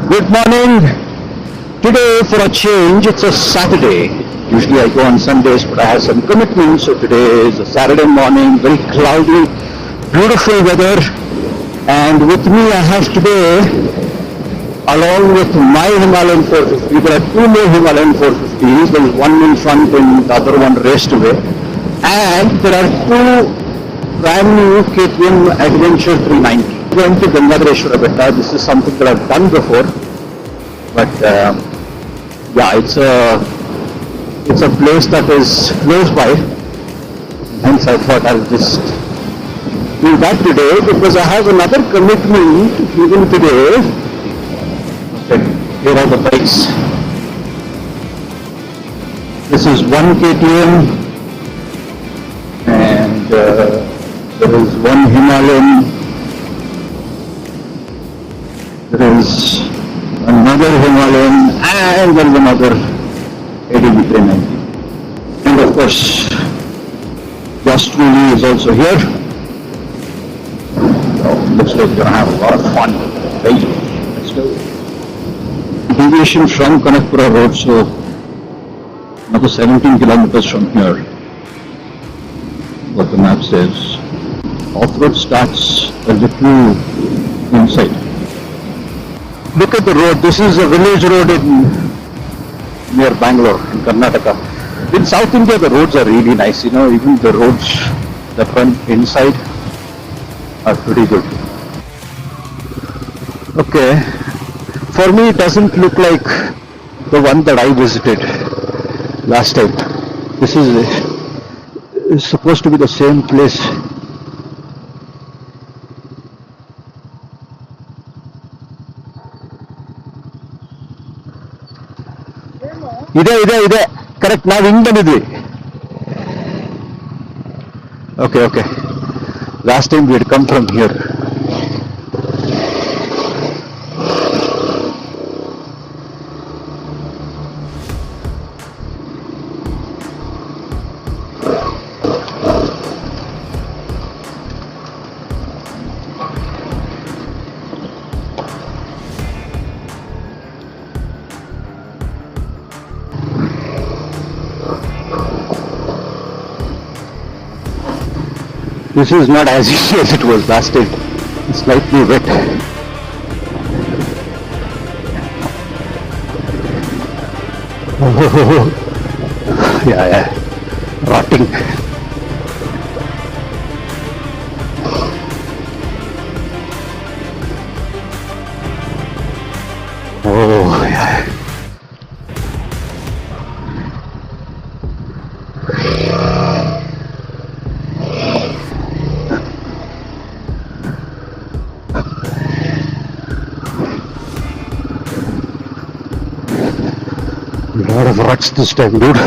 Good morning. Today for a change, it's a Saturday. Usually I go on Sundays, but I have some commitments. So today is a Saturday morning, very cloudy, beautiful weather. And with me I have today, along with my Himalayan 450, there are two more Himalayan 450s. There is one in front and the other one raced away. And there are two brand new KTM Adventure 390. Going to Gangadareshwara Betta. This is something that I've done before, but yeah, it's a place that is close by. Hence, I thought I'll just do that today because I have another commitment even today. Okay, here are the bikes. This is one KTM, and there is one Himalayan. There is another Himalayan and there is another ADB 390. And of course, Just Truly is also here. So, looks like we're going to have a lot of fun. Right? Let's go. Deviation from Kanakapura road, so another 17 kilometers from here. What the map says. Off-road starts a little inside. Look at the road. This is a village road near Bangalore in Karnataka. In South India, the roads are really nice. You know, even the roads that run inside are pretty good. Okay, for me it doesn't look like the one that I visited last time. This is supposed to be the same place. ಇದೆ correct ನಾವು ಹಿಂಗ್ ಬಂದಿದ್ವಿ. Okay, last time we had come from here. This is not as easy as it was last time. It's slightly wet. Oh, yeah, rotting. Oh, yeah. A lot of ruts this time, dude.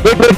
Wait.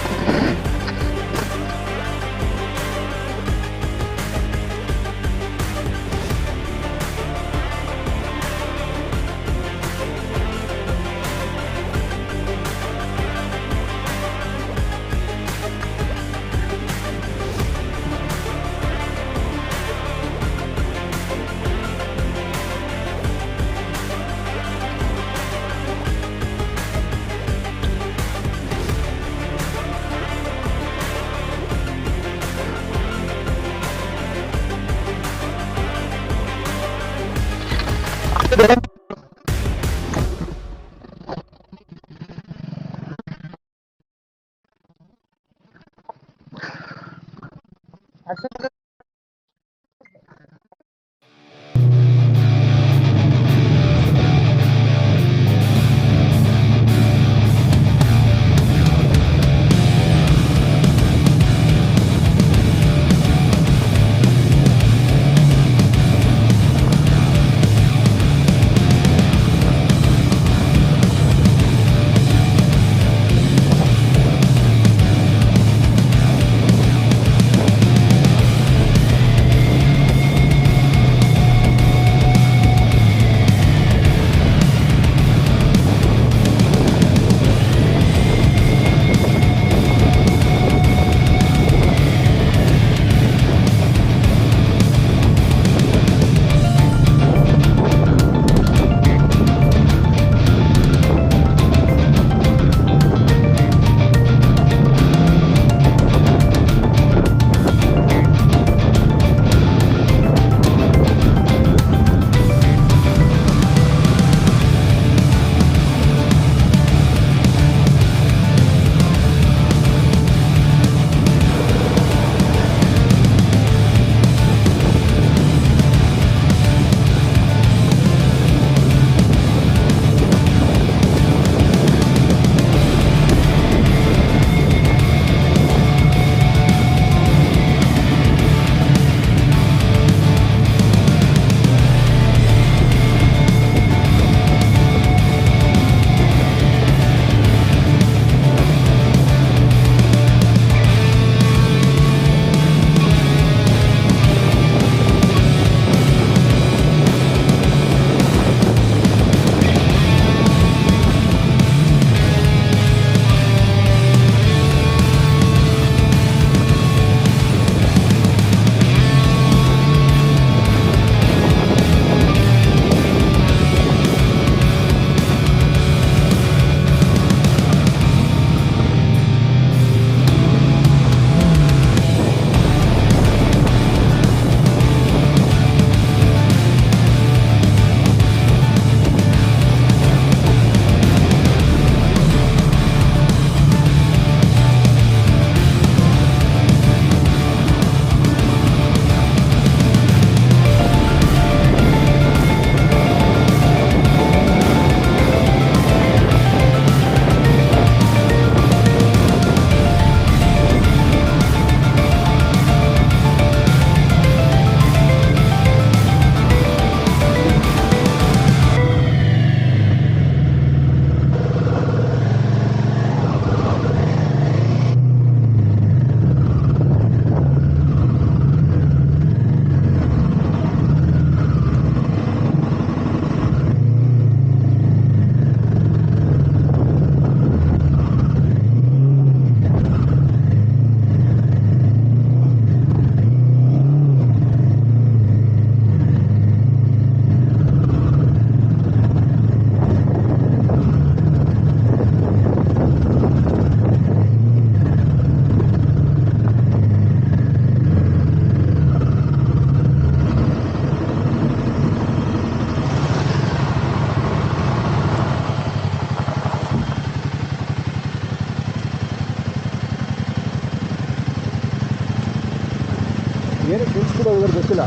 ಏನು ತಿಳಿಸ್ಬಿಟ್ಟು ಹೋಗೋದು ಗೊತ್ತಿಲ್ಲ.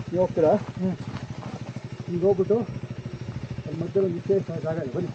ನೀವು ಹೋಗ್ತೀರಾ? ಈಗ ಹೋಗ್ಬಿಟ್ಟು ಅಲ್ಲಿ ಮಧ್ಯದಲ್ಲಿ ಒಂದು ವಿಶೇಷ ಜಾಗ ಇದೆ, ಬನ್ನಿ.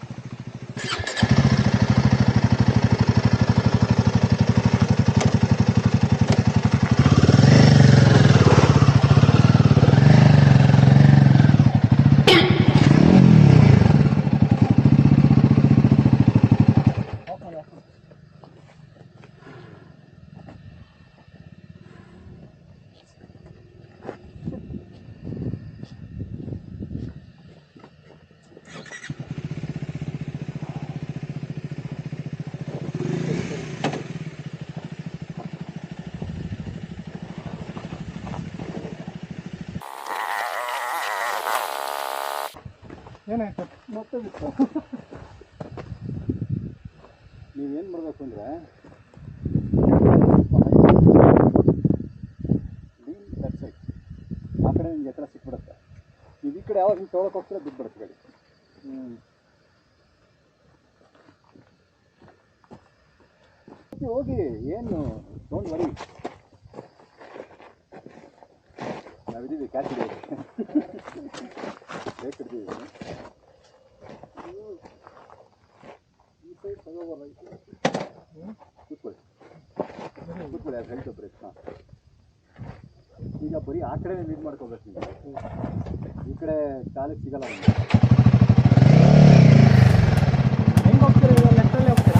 ಏನಾಯ್ತು ಮತ್ತೆ ಬಿಟ್ಟು ನೀವೇನು ಮಾಡಬೇಕು ಅಂದರೆ ಲೆಫ್ಟ್ ಸೈಡ್ ಆ ಕಡೆ ನಿಮ್ಗೆ ಎತ್ತರ ಸಿಕ್ಬಿಡುತ್ತೆ. ನೀವು ಈ ಕಡೆ ಯಾವಾಗ ನೀವು ತೊಗೊಳಕ್ಕೆ ಹೋಗ್ತೀರ ಬಿದ್ದುಬಿಡುತ್ತೆ ಗಾಡಿ. ಹೋಗಿ ಏನು ಡೋಂಟ್ ವರಿ, ನಾವಿದ್ದೀವಿ, ಕ್ಯಾಚ್ ಇದೆ ಬೇಕಿರ್ತೀವಿ. ಈ ಸೈಡ್ ತಗೋಬಾರ, ಕೂತ್ಕೊಳ್ಳಿ ಕೂತ್ಕೊಳ್ಳಿ, ಅದು ಹೇಳ್ತು ಬ್ರೇಕ್. ಹಾಂ, ಈಗ ಬರೀ ಆ ಕಡೆ ಲೀಡ್ ಮಾಡ್ಕೋಬೇಕು ನೀವು, ಈ ಕಡೆ ಕಾಲಿಗೆ ಸಿಗಲ್ಲ. ಹೆಂಗೆ ಹೋಗ್ತೀರಾ? ಇವಾಗ ಲೆಫ್ಟಲ್ಲೇ ಹೋಗ್ತೀರಾ?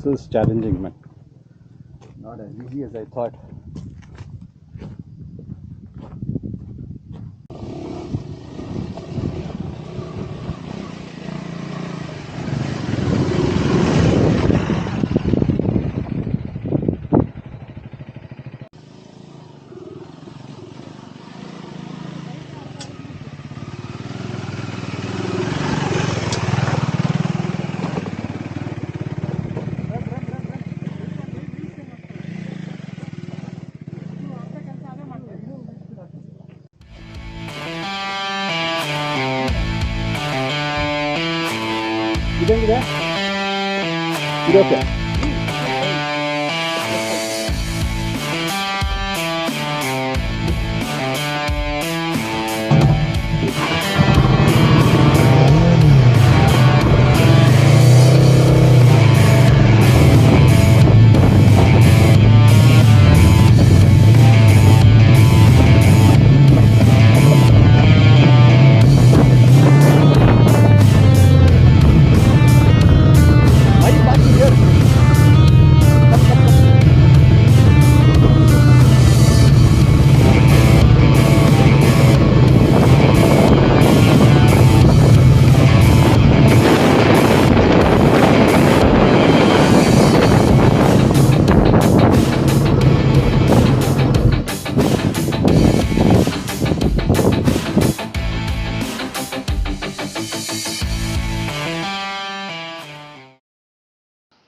This is challenging, man. Not as easy as I thought. ಇದಂಗಿದೆ ಇರೋಕೆ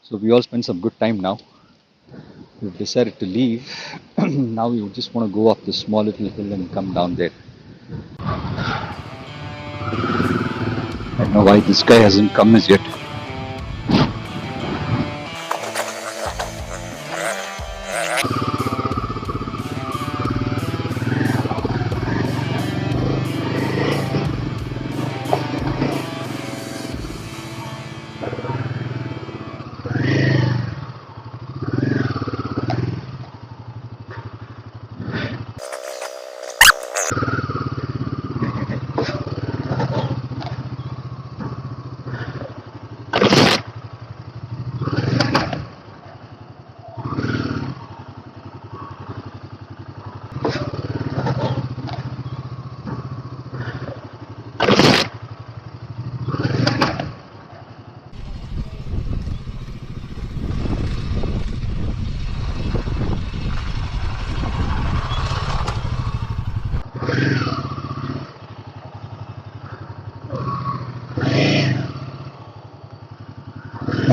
So we all spent some good time now. We've decided to leave. Now we just want to go up this small little hill and come down there. I don't know why this guy hasn't come as yet.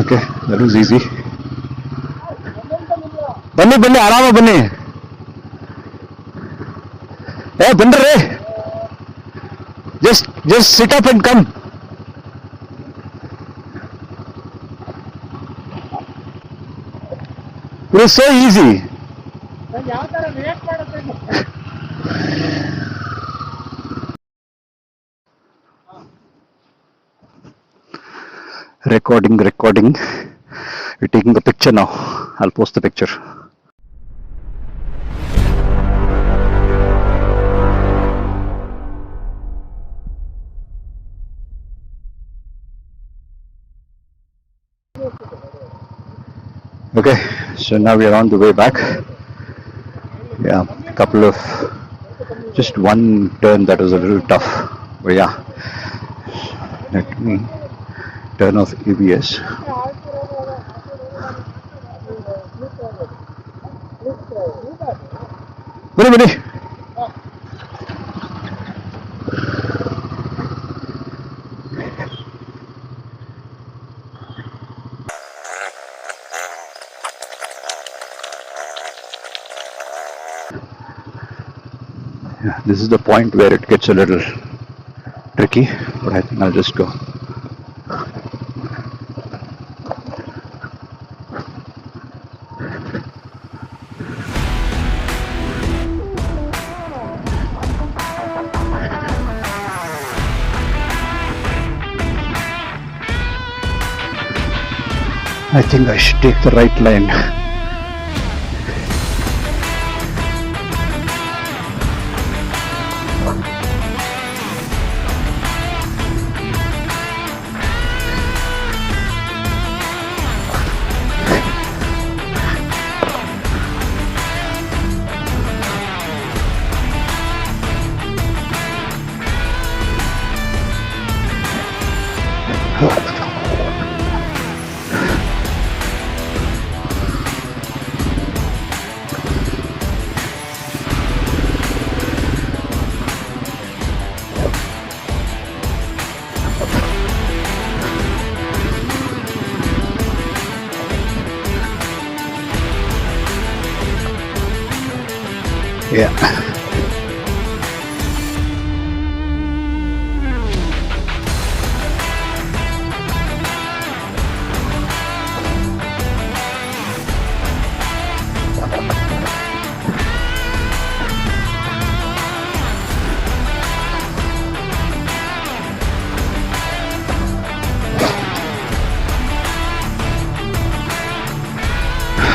Okay, that was easy. ಬನ್ನಿ ಬನ್ನಿ ಆರಾಮ ಬನ್ನಿ ಬನ್ರಿ just sit up and come. It is so easy. Recording. We're taking the picture now. I'll post the picture. Okay, so now we are on the way back. Yeah, a couple of, just one turn that was a little tough. But yeah, let me turn off ABS. Buddy. Yeah, this is the point where it gets a little tricky, but I think I'll just go. I think I should take the right line. Yeah.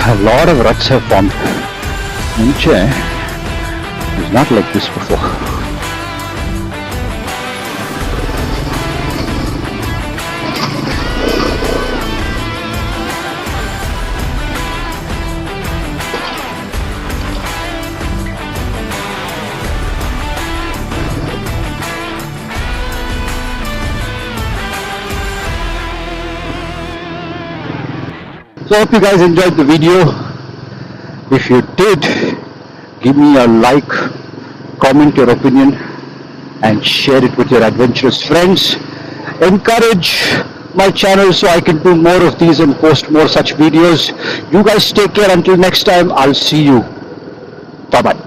A lot of ruts have formed. Niche is not like this before. So I hope you guys enjoyed the video. If you did, give me a like, comment your opinion, and share it with your adventurous friends. Encourage my channel so I can do more of these and post more such videos. You guys take care. Until next time, I'll see you. Bye bye.